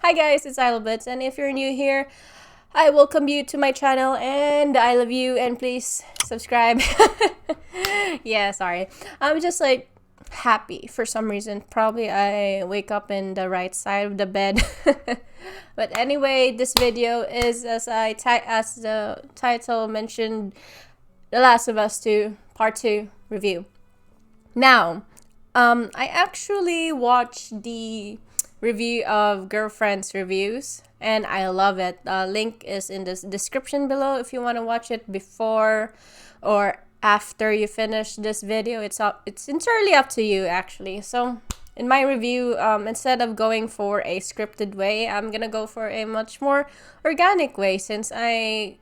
Hi guys, it's Ilbits, and if you're new here, I welcome you to my channel and I love you and please subscribe. Yeah, sorry. I'm just like happy for some reason. Probably I wake up in the right side of the bed. But anyway, this video is as the title mentioned, The Last of Us 2 Part 2 review. Now, I actually watched the review of Girlfriend's Reviews and I love it. Link is in the description below if you want to watch it before or after you finish this video. It's entirely up to you actually. So in my review, instead of going for a scripted way, I'm gonna go for a much more organic way since I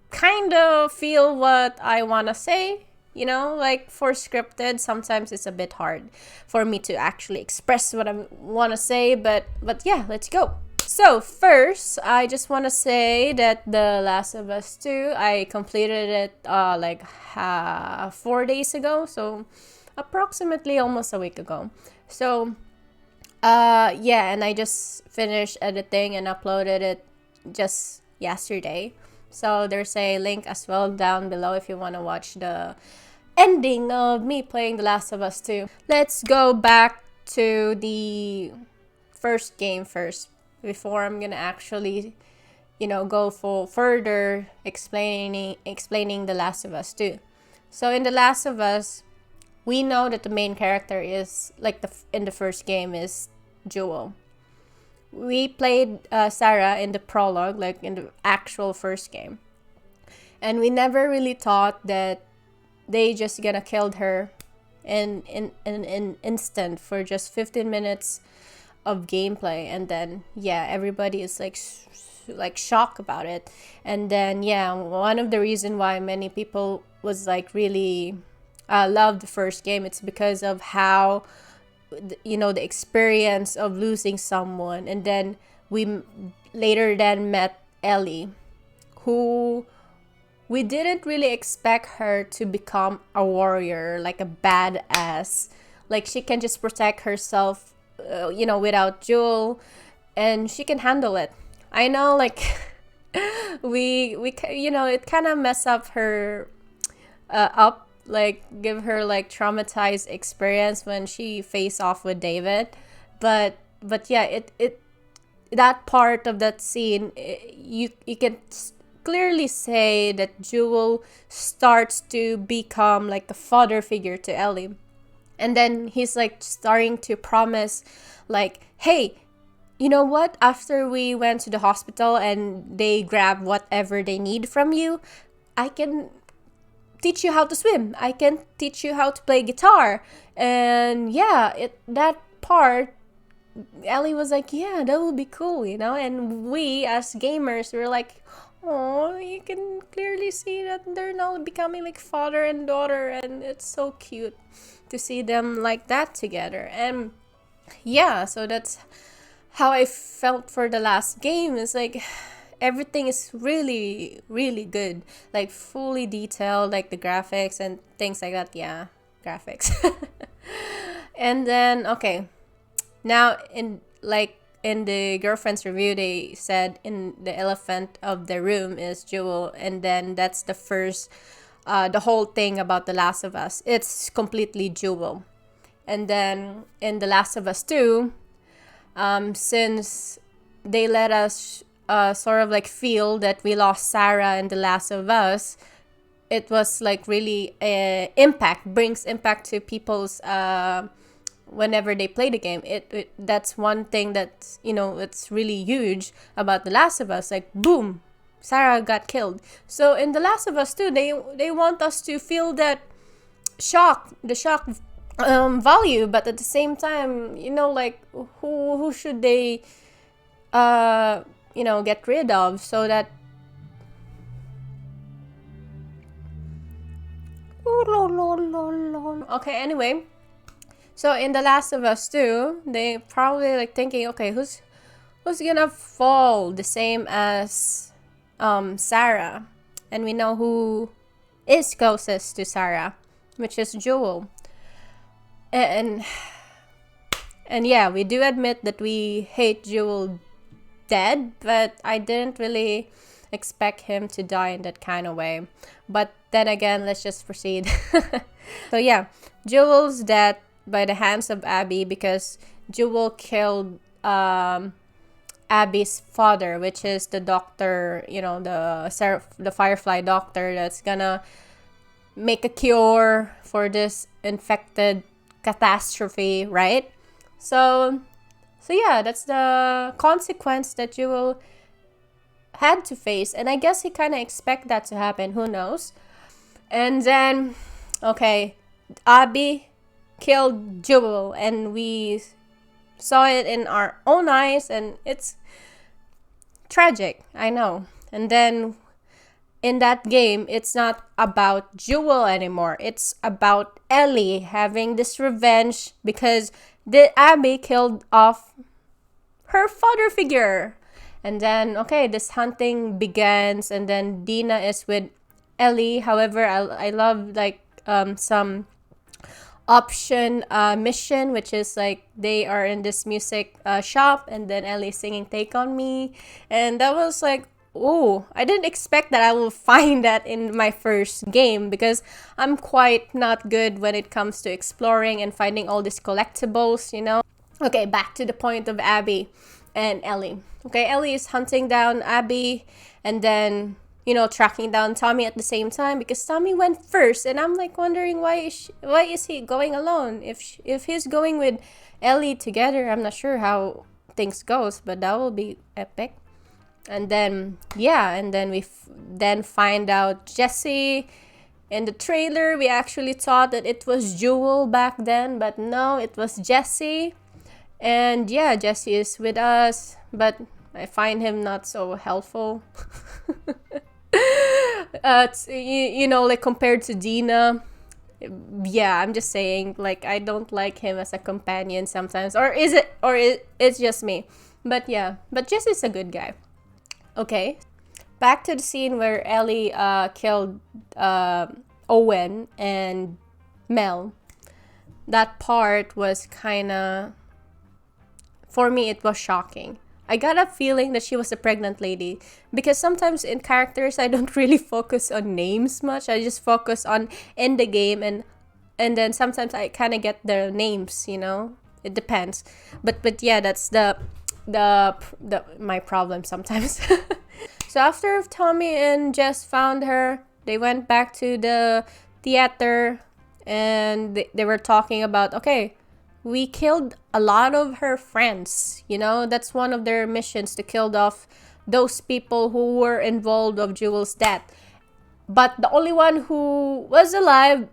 kind of feel what I want to say. You know, like for scripted, sometimes it's a bit hard for me to actually express what I want to say, but yeah, let's go. So first, I just want to say that The Last of Us 2, I completed it like 4 days ago, so approximately almost a week ago. So yeah, and I just finished editing and uploaded it just yesterday. So there's a link as well down below if you want to watch the ending of me playing The Last of Us 2. Let's go back to the first game first before I'm gonna actually, go for further explaining The Last of Us 2. So in The Last of Us, we know that the main character is like in the first game is Jewel. We played Sarah in the prologue, like in the actual first game, and we never really thought that they just gonna killed her in an instant for just 15 minutes of gameplay, and then yeah, everybody is like shocked about it. And then yeah, one of the reason why many people was like really loved the first game, it's because of how the experience of losing someone. And then we later then met Ellie, who we didn't really expect her to become a warrior, like a badass. Like she can just protect herself, without Joel, and she can handle it. I know, like it kind of mess up her up, like give her like traumatized experience when she face off with David. But yeah, it that part of that scene, you can clearly say that Jewel starts to become like a father figure to Ellie. And then he's like starting to promise, like, hey, you know what? After we went to the hospital and they grab whatever they need from you, I can teach you how to swim. I can teach you how to play guitar. And yeah, that part, Ellie was like, yeah, that would be cool, And we as gamers were like, oh, you can clearly see that they're now becoming like father and daughter, and it's so cute to see them like that together. And yeah, so that's how I felt for the last game. It's like everything is really, really good, like fully detailed, like the graphics and things like that. Yeah, graphics. And then okay, now in the Girlfriend's review, they said in the elephant of the room is Jewel, and then that's the first, the whole thing about The Last of Us. It's completely Jewel. And then in The Last of Us 2, since they let us sort of like feel that we lost Sarah in The Last of Us, it was like really brings impact to people's whenever they play the game. It that's one thing that's it's really huge about The Last of Us. Like boom, Sarah got killed. So in The Last of Us 2, they want us to feel that the shock value, but at the same time, like who should they get rid of so that okay, anyway. So in The Last of Us 2, they probably like thinking, okay, who's gonna fall the same as Sarah? And we know who is closest to Sarah, which is Joel. And And yeah, we do admit that we hate Jewel dead, but I didn't really expect him to die in that kind of way. But then again, let's just proceed. So yeah, Jewel's death by the hands of Abby, because Jewel killed Abby's father, which is the doctor, you know, the Firefly doctor that's gonna make a cure for this infected catastrophe, right? So yeah, that's the consequence that Jewel had to face, and I guess he kind of expect that to happen. Who knows? And then, okay, Abby killed Jewel, and we saw it in our own eyes, and it's tragic, I know. And then in that game, it's not about Jewel anymore. It's about Ellie having this revenge because the Abby killed off her father figure. And then, okay, this hunting begins, and then Dina is with Ellie. However, I love like some option mission, which is like they are in this music shop, and then Ellie singing Take On Me. And that was like, oh, I didn't expect that I will find that in my first game, because I'm quite not good when it comes to exploring and finding all these collectibles, you know. Okay, back to the point of Abby and Ellie. Okay, Ellie is hunting down Abby, and then, you know, tracking down Tommy at the same time, because Tommy went first, and I'm like wondering why is he going alone? If he's going with Ellie together, I'm not sure how things goes, but that will be epic. And then, yeah, and then we then find out Jesse. In the trailer, we actually thought that it was Jewel back then, but no, it was Jesse. And yeah, Jesse is with us, but I find him not so helpful. You know, like compared to Dina. Yeah, I'm just saying, like, I don't like him as a companion sometimes. Or it's just me. But yeah, but Jesse's a good guy. Okay, back to the scene where Ellie killed Owen and Mel. That part was kind of, for me, it was shocking. I got a feeling that she was a pregnant lady, because sometimes in characters I don't really focus on names much. I just focus on in the game, and then sometimes I kind of get the names, you know. It depends. But yeah, that's the my problem sometimes. So after Tommy and Jess found her, they went back to the theater, and they were talking about, okay, we killed a lot of her friends, you know. That's one of their missions, to kill off those people who were involved of Jewel's death. But the only one who was alive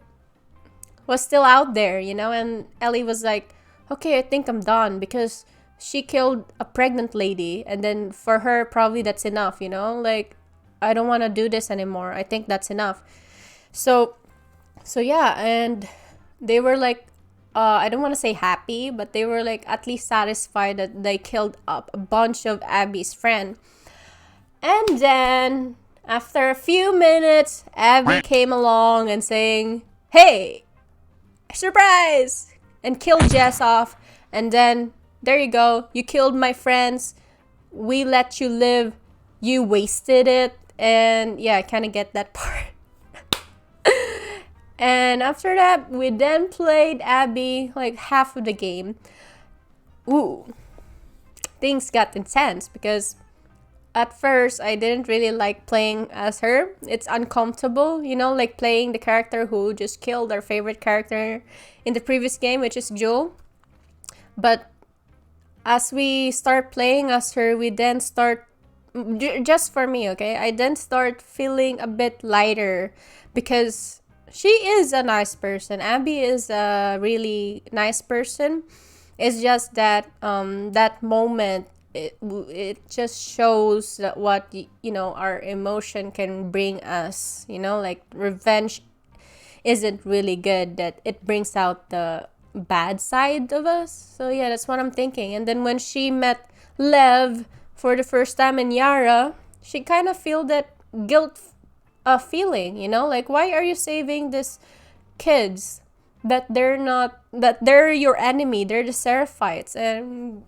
was still out there, you know. And Ellie was like, okay, I think I'm done, because she killed a pregnant lady, and then for her, probably that's enough, you know. Like, I don't want to do this anymore. I think that's enough. So yeah, and they were like, I don't want to say happy, but they were like at least satisfied that they killed up a bunch of Abby's friend. And then after a few minutes, Abby came along and saying, hey, surprise, and killed Jess off. And then there you go, you killed my friends, we let you live, you wasted it. And yeah, I kind of get that part. And after that, we then played Abby like half of the game. Ooh, things got intense, because at first I didn't really like playing as her. It's uncomfortable, you know, like playing the character who just killed our favorite character in the previous game, which is Jewel. But as we start playing as her, we then start, just for me, okay, I then start feeling a bit lighter, because she is a nice person. Abby is a really nice person. It's just that that moment, it just shows that what, you know, our emotion can bring us, you know, like revenge isn't really good, that it brings out the bad side of us. So yeah, that's what I'm thinking. And then when she met Lev for the first time in Yara, she kind of feel that guilt feeling, you know, like, why are you saving these kids? that they're not, that they're your enemy, they're the Seraphites, and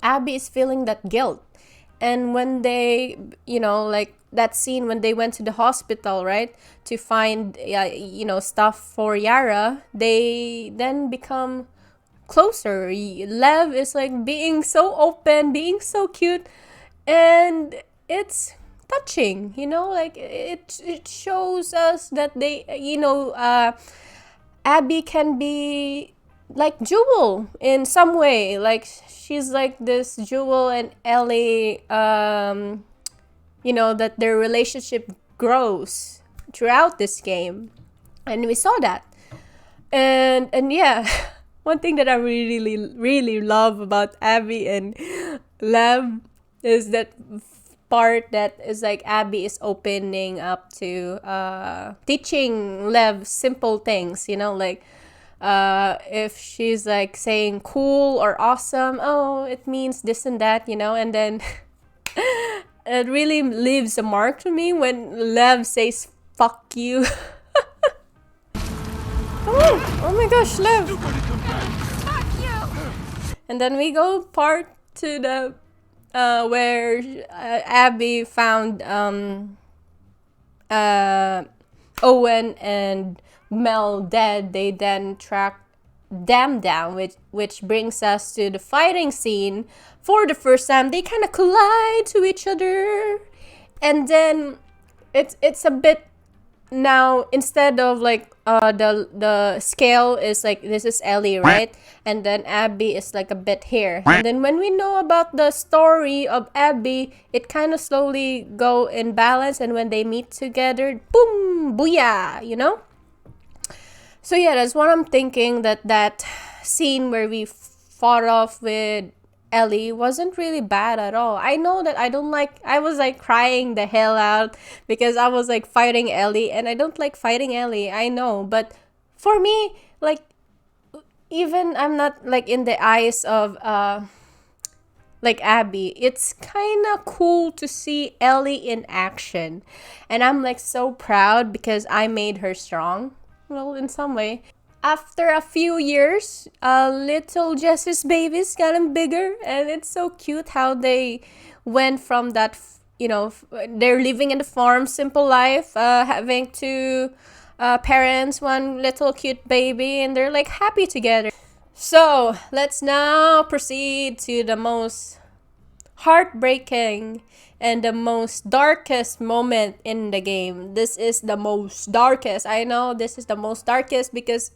Abby is feeling that guilt. And when they, like that scene when they went to the hospital, right, to find, stuff for Yara, they then become closer. Lev is like being so open, being so cute, and it's touching, like it shows us that they, Abby can be like Jewel in some way. Like she's like this Jewel and Ellie, that their relationship grows throughout this game. And we saw that. And yeah, one thing that I really, really love about Abby and Lev is that part that is like Abby is opening up to teaching Lev simple things, like if she's like saying cool or awesome, oh, it means this and that, and then it really leaves a mark to me when Lev says fuck you. Oh my gosh, Lev. Fuck you. And then we go part to the where Abby found Owen and Mel dead. They then track them down, which brings us to the fighting scene. For the first time, they kind of collide to each other, and then it's a bit, now instead of like the scale is like, this is Ellie, right, and then Abby is like a bit here, and then when we know about the story of Abby, it kind of slowly go in balance, and when they meet together, boom, booyah, so yeah, that's what I'm thinking, that scene where we fought off with Ellie wasn't really bad at all. I know that I was like crying the hell out because I was like fighting Ellie, and I don't like fighting Ellie, I know, but for me, like, even I'm not like in the eyes of like Abby, it's kind of cool to see Ellie in action, and I'm like so proud because I made her strong. Well, in some way. After a few years, little Jess's baby's gotten bigger, and it's so cute how they went from that, they're living in the farm, simple life, having two parents, one little cute baby, and they're like happy together. So let's now proceed to the most heartbreaking and the most darkest moment in the game. This is the most darkest. I know this is the most darkest because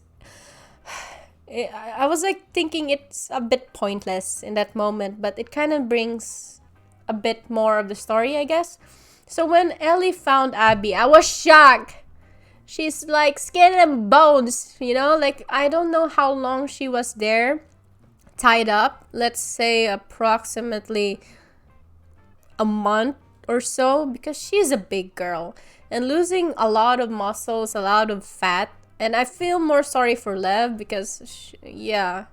I was like thinking it's a bit pointless in that moment, but it kind of brings a bit more of the story, I guess. So when Ellie found Abby, I was shocked. She's like skin and bones, like I don't know how long she was there tied up. Let's say approximately a month or so, because she's a big girl and losing a lot of muscles, a lot of fat. And I feel more sorry for Lev because yeah.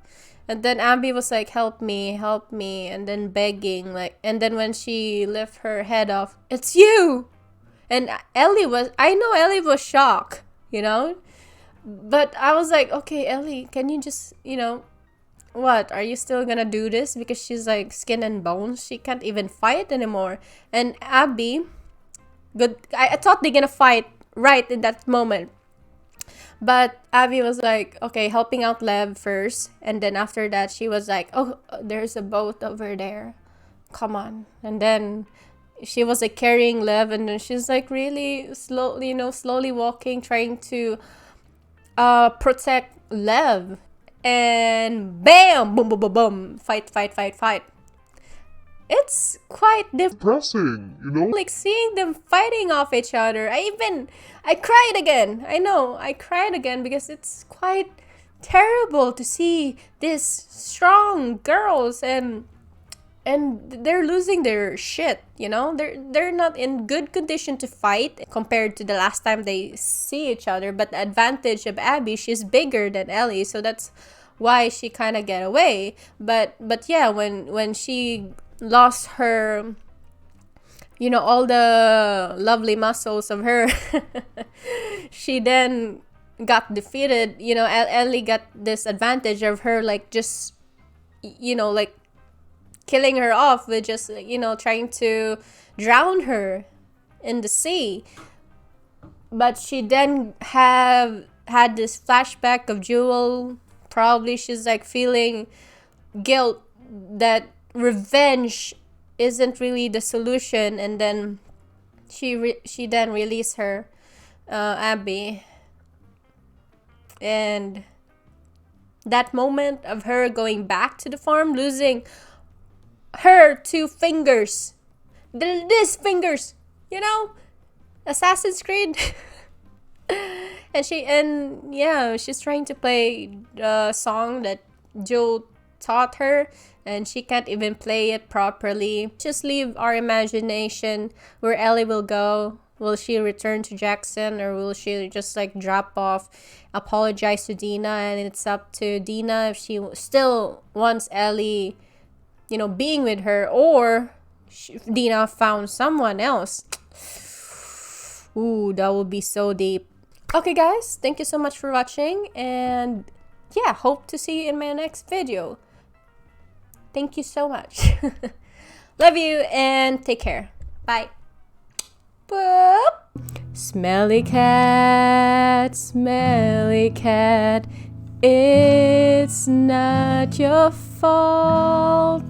And then Abby was like, help me, and then begging, like, and then when she lifted her head off, it's you. And I know Ellie was shocked, but I was like, okay, Ellie, can you just, what, are you still gonna do this? Because she's like skin and bones, she can't even fight anymore. And Abby, good, I thought they're gonna fight right in that moment, but Abby was like, okay, helping out Lev first, and then after that she was like, oh, there's a boat over there, come on. And then she was like carrying Lev, and then she's like really slowly, slowly walking, trying to protect Lev. And bam, boom, boom, boom, boom, fight. It's quite Depressing, like seeing them fighting off each other. I cried again. I know, I cried again because it's quite terrible to see these strong girls and they're losing their shit, they're not in good condition to fight compared to the last time they see each other. But the advantage of Abby, she's bigger than Ellie, so that's why she kind of get away. But yeah, when she lost her, all the lovely muscles of her, she then got defeated, you know, Ellie got this advantage of her, like, just, you know, like, killing her off with just, you know, trying to drown her in the sea. But she then had this flashback of Jewel. Probably she's like feeling guilt that revenge isn't really the solution, and then she then released her, Abby. And that moment of her going back to the farm, losing her 2 fingers, these fingers, you know, Assassin's Creed. And yeah, she's trying to play the song that Joe taught her, and she can't even play it properly. Just leave our imagination where Ellie will go. Will she return to Jackson, or will she just like drop off, apologize to Dina, and it's up to Dina if she still wants Ellie, you know, being with her, or Dina found someone else. Ooh, that would be so deep. Okay guys, thank you so much for watching, and yeah, hope to see you in my next video. Thank you so much. Love you and take care. Bye. Boop. Smelly cat, it's not your fault.